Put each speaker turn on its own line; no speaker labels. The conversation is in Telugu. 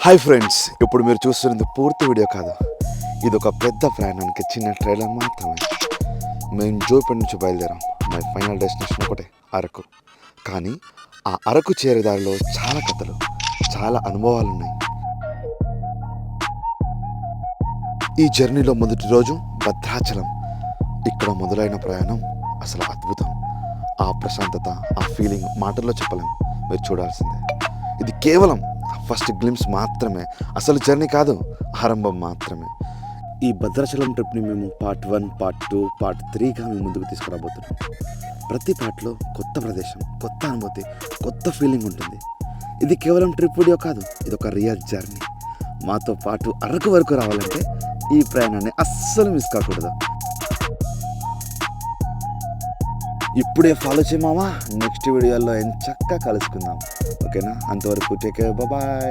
హాయ్ ఫ్రెండ్స్, ఇప్పుడు మీరు చూస్తున్నది పూర్తి వీడియో కాదు. ఇది ఒక పెద్ద ప్రయాణానికి చిన్న ట్రైలర్ మాత్రమే. మేము జోపేట నుంచి బయలుదేరాం. మా ఫైనల్ డెస్టినేషన్ ఒకటే, అరకు. కానీ ఆ అరకు చేరే దారిలో చాలా కథలు, చాలా అనుభవాలు ఉన్నాయి. ఈ జర్నీలో మొదటి రోజు భద్రాచలం. ఇక్కడ మొదలైన ప్రయాణం అసలు అద్భుతం. ఆ ప్రశాంతత, ఆ ఫీలింగ్ మాటల్లో చెప్పలేం. మీరు చూడాల్సిందే. ఇది కేవలం ఫస్ట్ గ్లిమ్స్ మాత్రమే, అసలు జర్నీ కాదు, ఆరంభం మాత్రమే. ఈ భద్రాచలం ట్రిప్ని మేము పార్ట్ 1, పార్ట్ 2, పార్ట్ 3గా మేము ముందుకు తీసుకురాబోతున్నాం. ప్రతి పార్ట్లో కొత్త ప్రదేశం, కొత్త అనుభూతి, కొత్త ఫీలింగ్ ఉంటుంది. ఇది కేవలం ట్రిప్ వీడియో కాదు, ఇది ఒక రియల్ జర్నీ. మాతో పాటు అరకు వరకు రావాలంటే ఈ ప్రయాణాన్ని అస్సలు మిస్ కాకూడదు. ఇప్పుడే ఫాలో చేయమామా. నెక్స్ట్ వీడియోలో చక్కగా కలుసుకుందాం. ఓకేనా? అంతవరకు టేక్ కేర్, బాయ్.